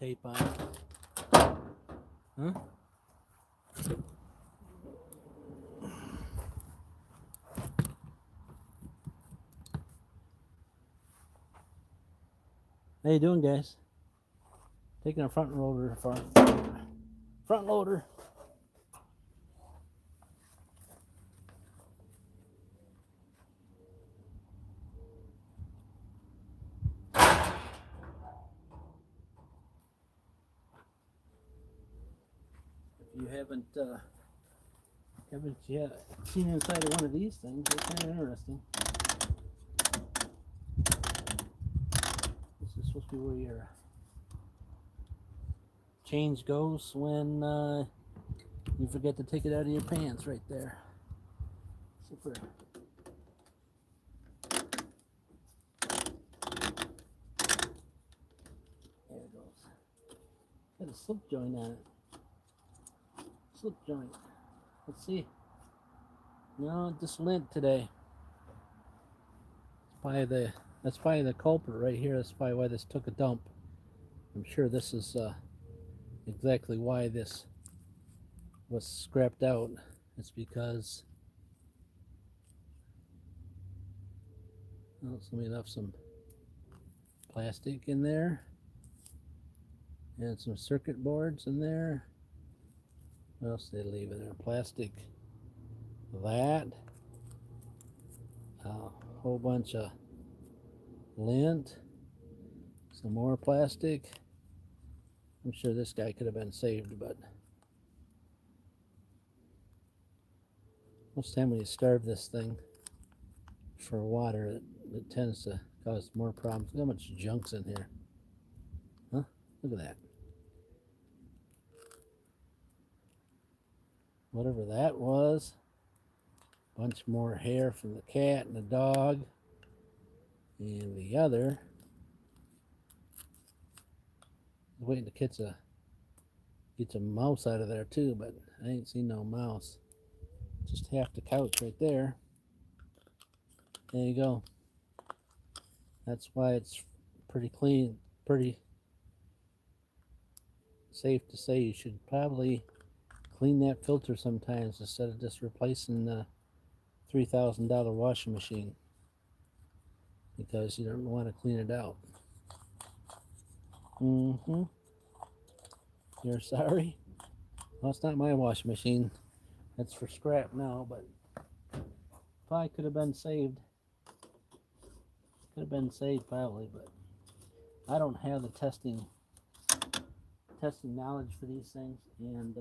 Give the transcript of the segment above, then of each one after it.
Tape on it. Huh? How you doing, guys? Taking a front loader apart. Front loader. If you haven't yet seen inside of one of these things, they're kind of interesting. This is supposed to be where your change goes when you forget to take it out of your pants, right there. Super. There it goes. Got a slip joint on it. Slip joint. Let's see. No, just lint today. That's probably the culprit right here. That's probably why this took a dump. I'm sure this is exactly why this was scrapped out. It's because somebody left some plastic in there and some circuit boards in there. What else did they leave in there? Plastic. That. A whole bunch of lint. Some more plastic. I'm sure this guy could have been saved, but most of the time when you starve this thing for water, it tends to cause more problems. Look how much junk's in here. Huh? Look at that. Whatever that was. Bunch more hair from the cat and the dog. And the other. I was waiting to get a mouse out of there too, but I ain't seen no mouse. Just half the couch right there. There you go. That's why it's pretty clean, pretty safe to say you should probably clean that filter sometimes instead of just replacing the $3,000 washing machine, because you don't want to clean it out. You're sorry? Well, it's not my washing machine. It's for scrap now, but probably could have been saved. Could have been saved probably, but I don't have the testing testing knowledge for these things, and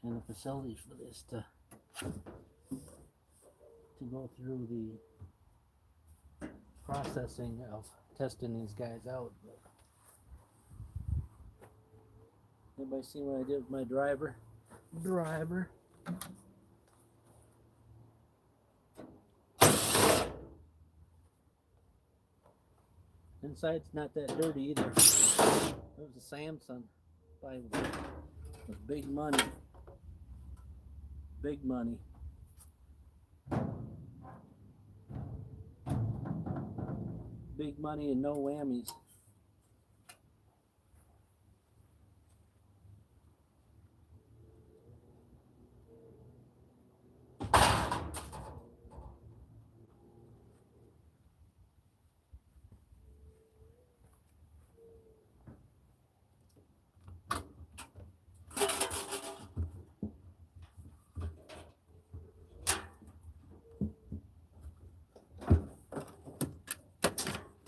the facilities for this to go through the processing of testing these guys out. Everybody see what I did with my driver? Inside's not that dirty either. It was a Samsung. It was big money. Big money. Big money and no whammies.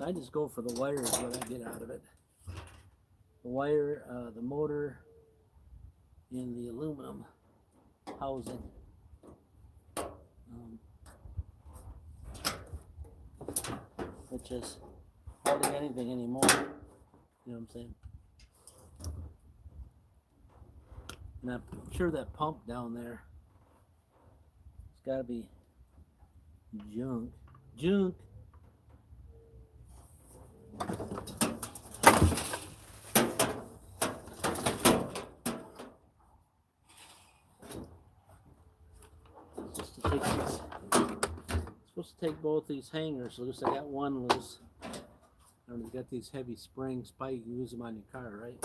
I just go for the wire is what I get out of it. The wire, the motor, and the aluminum housing. Which is hardly anything anymore. You know what I'm saying? And I'm sure that pump down there, it's got to be junk. Supposed to take both these hangers loose. I got one loose. And you got these heavy spring spikes. You use them on your car, right?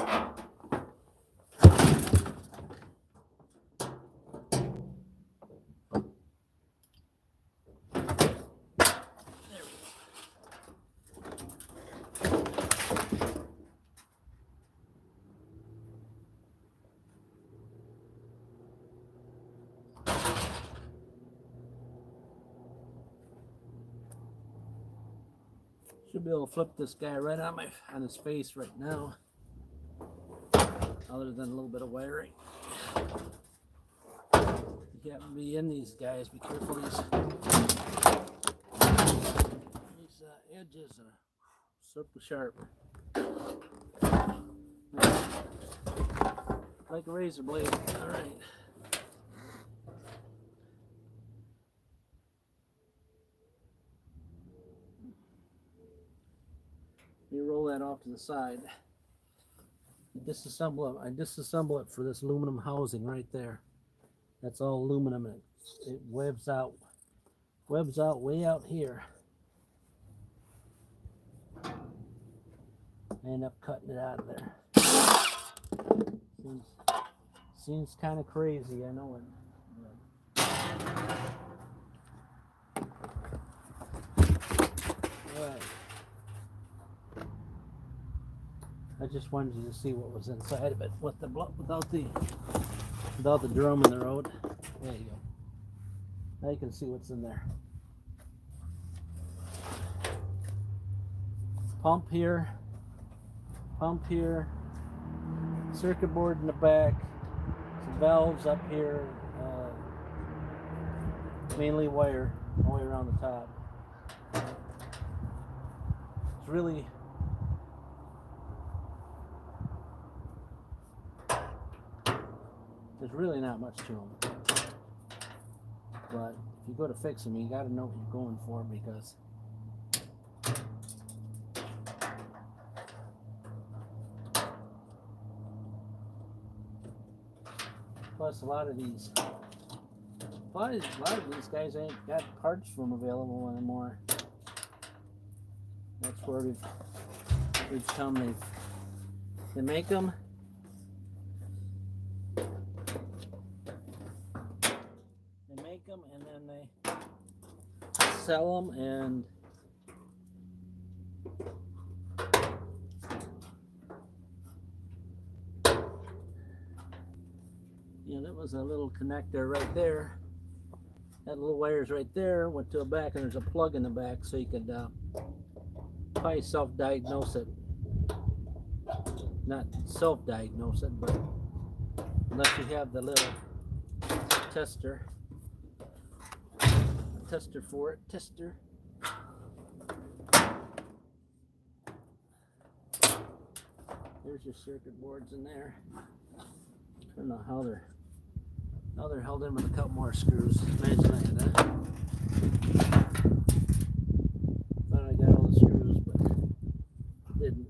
Should be able to flip this guy right on his face right now. Other than a little bit of wiring. You happen to be in these guys, be careful these edges are super sharp. Like a razor blade. Alright. You roll that off to the side. I disassemble it for this aluminum housing right there. That's all aluminum. It webs out way out here. I end up cutting it out of there. Seems kind of crazy, I know it. Alright. I just wanted you to see what was inside of it with without the drum in the road. There you go. Now you can see what's in there. Pump here, circuit board in the back, some valves up here, mainly wire all the way around the top. It's really there's really not much to them, but if you go to fix them, you got to know what you're going for, because plus a lot of these guys ain't got parts from available anymore. That's where we've come. They make them. And then they sell them, and that was a little connector right there. That little wire's right there, went to a back, and there's a plug in the back, so you could probably self-diagnose it not self-diagnose it, but unless you have the little tester for it. There's your circuit boards in there. I don't know how they're held in with a couple more screws. Imagine I had that. Thought I got all the screws, but didn't.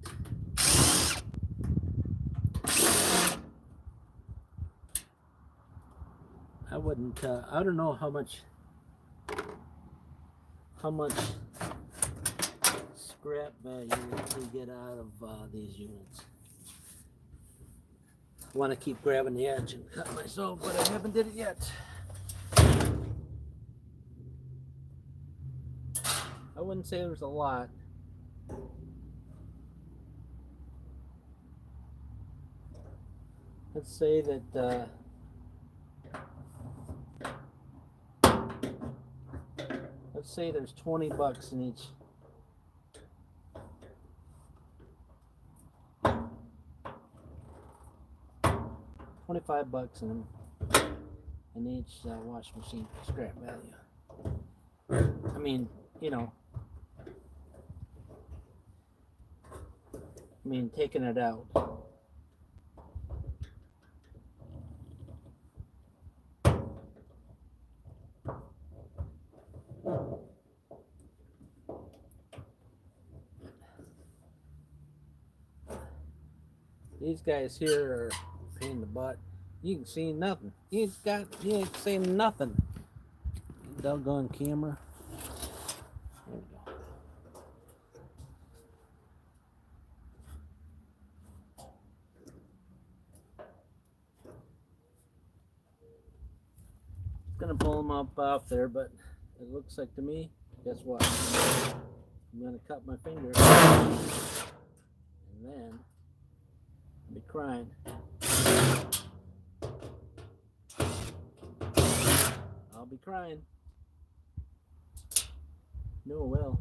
I wouldn't. I don't know how much scrap value we get out of these units. I want to keep grabbing the edge and cut myself, but I haven't did it yet. I wouldn't say there's a lot. Let's say that let's say there's 20 bucks in each. $25 in each wash machine scrap value. I mean, you know, taking it out. These guys here are a pain in the butt. You can see nothing. You ain't seeing nothing. Doggone camera. There we go. Gonna pull them up off there, but it looks like to me, guess what? I'm gonna cut my finger and then I'll be crying. I'll be crying. No, well.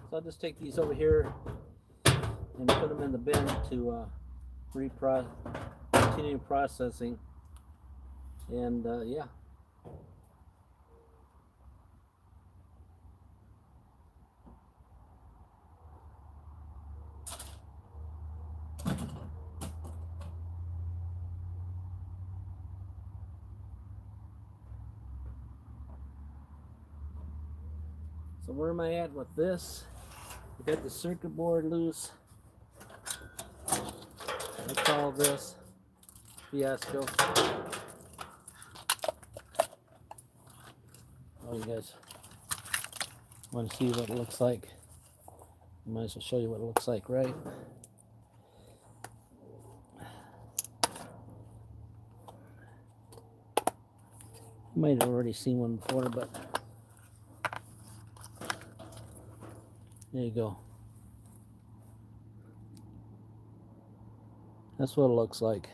So I'll just take these over here and put them in the bin to continue processing. And yeah. So where am I at with this? I got the circuit board loose. I call this fiasco. Oh, you guys want to see what it looks like? I might as well show you what it looks like, right? You might have already seen one before, but there you go. That's what it looks like.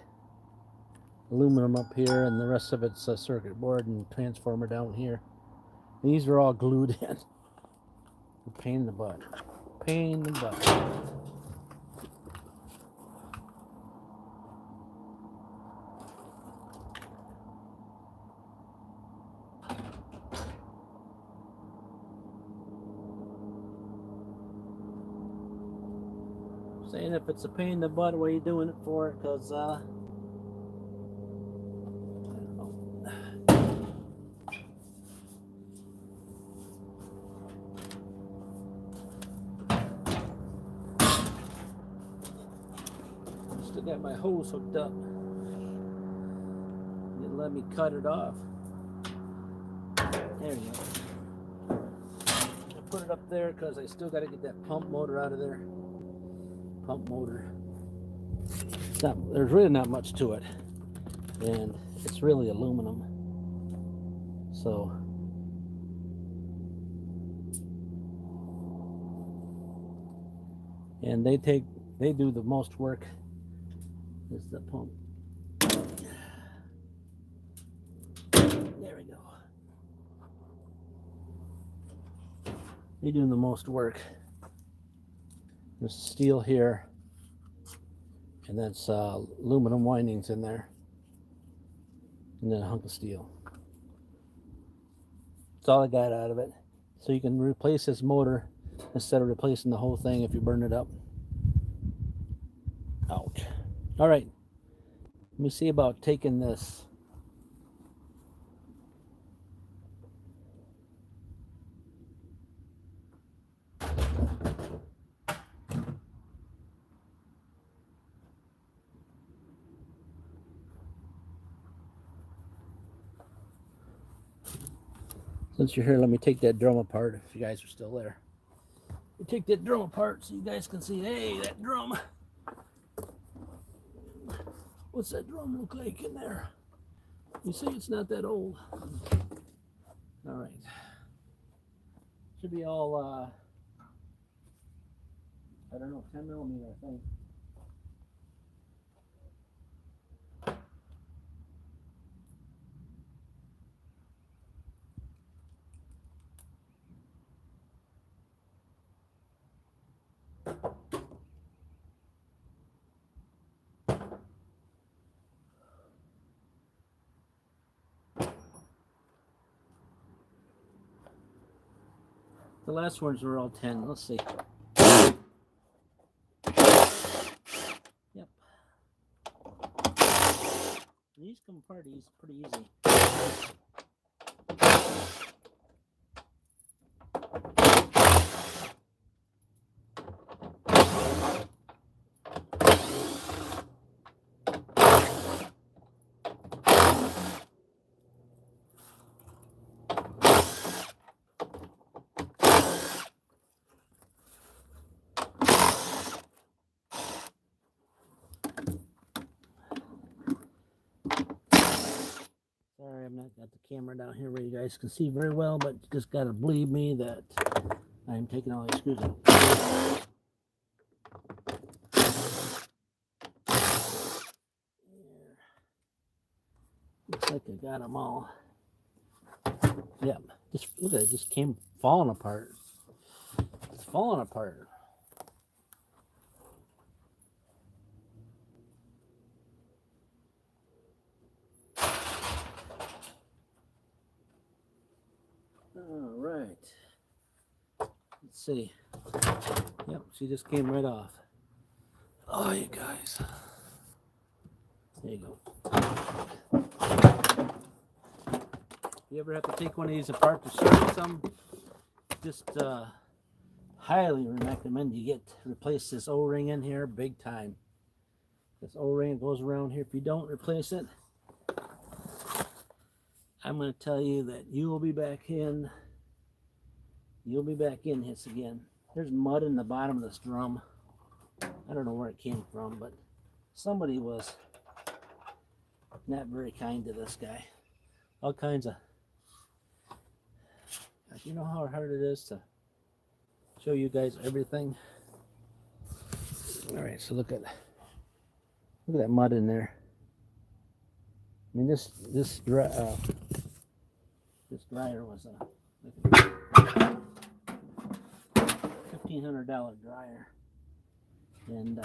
Aluminum up here, and the rest of it's a circuit board and transformer down here. These are all glued in. Pain in the butt. Pain in the butt. Saying if it's a pain in the butt, what are you doing it for? Because still got my hose hooked up. It let me cut it off. There you go. I put it up there because I still got to get that pump motor out of there. Pump motor. There's really not much to it, and it's really aluminum. So and they do the most work. Is the pump. There we go. They're doing the most work. There's steel here, and that's aluminum windings in there, and then a hunk of steel. That's all I got out of it. So you can replace this motor instead of replacing the whole thing if you burn it up. Ouch. All right, let me see about taking this. Since you're here, let me take that drum apart if you guys are still there. Take that drum apart so you guys can see, hey, that drum. What's that drum look like in there? You see it's not that old. All right. Should be all, I don't know, 10 millimeter, I think. The last ones were all 10. Let's see. Yep. These come apart pretty easy. Sorry, I'm not got the camera down here where you guys can see very well, but you just gotta believe me that I'm taking all these screws out. There. Looks like I got them all. Yep. Just look at it, just came falling apart. It's falling apart. All right. Let's see. Yep, she just came right off. Oh, you guys. There you go. You ever have to take one of these apart to service them? Just highly recommend you replace this O-ring in here big time. This O-ring goes around here. If you don't replace it, I'm going to tell you that you will be back in. You'll be back in this again. There's mud in the bottom of this drum. I don't know where it came from, but somebody was not very kind to this guy. All kinds of. You know how hard it is to show you guys everything. All right, so look at that mud in there. I mean, this dryer was a $1,500 dryer, and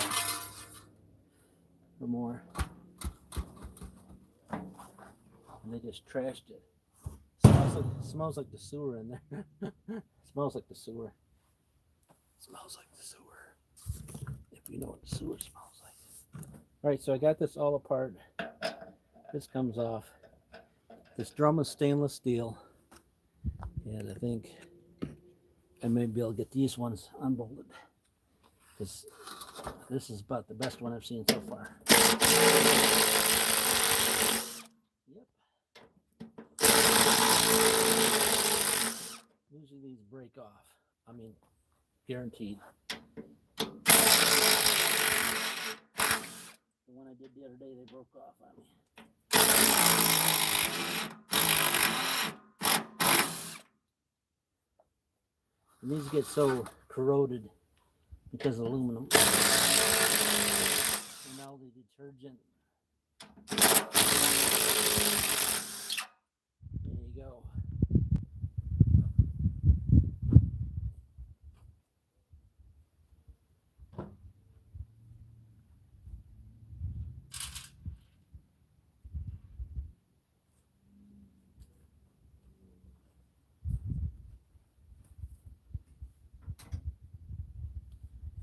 or more, and they just trashed it. Smells like the sewer in there. Smells like the sewer. Smells like the sewer. If you know what the sewer smells like. All right, so I got this all apart. This comes off. This drum is stainless steel, and I think I may be able to get these ones unbolted, because this is about the best one I've seen so far. Yep. Usually these break off. I mean, guaranteed. The one I did the other day, they broke off on me. And these get so corroded because of aluminum. And all the detergent. There you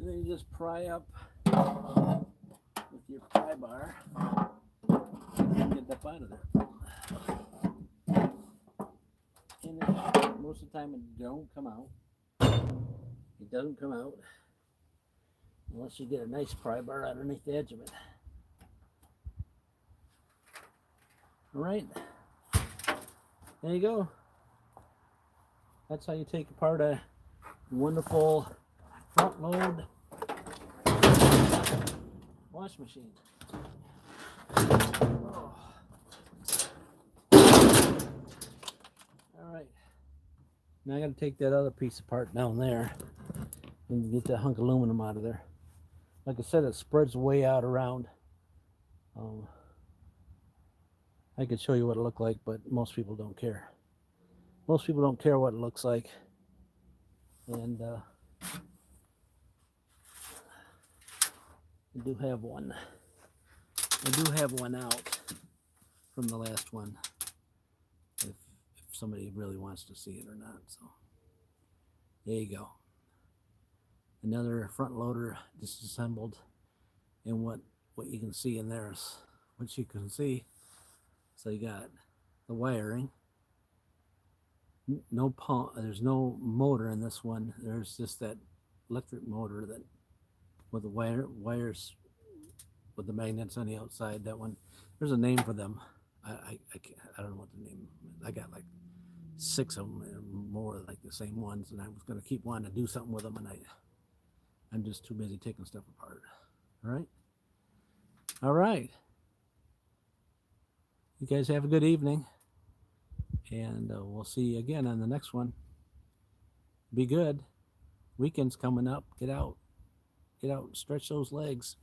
And then you just pry up with your pry bar and get that out of there. And most of the time it don't come out. It doesn't come out unless you get a nice pry bar underneath the edge of it. All right, there you go. That's how you take apart a wonderful front load wash machine. Oh. All right, now I got to take that other piece apart down there and get that hunk of aluminum out of there. Like I said, it spreads way out around. I could show you what it looked like, but most people don't care. Most people don't care what it looks like. And I do have one. I do have one out from the last one, if somebody really wants to see it or not. So there you go. Another front loader disassembled, and what you can see in there is what you can see. So you got the wiring. No pump. There's no motor in this one. There's just that electric motor that with the wires with the magnets on the outside. That one. There's a name for them. I don't know what the name. I got like 6 of them and more like the same ones, and I was going to keep wanting to do something with them, and I'm just too busy taking stuff apart. All right. All right. You guys have a good evening, and we'll see you again on the next one. Be good. Weekend's coming up. Get out. Get out and stretch those legs.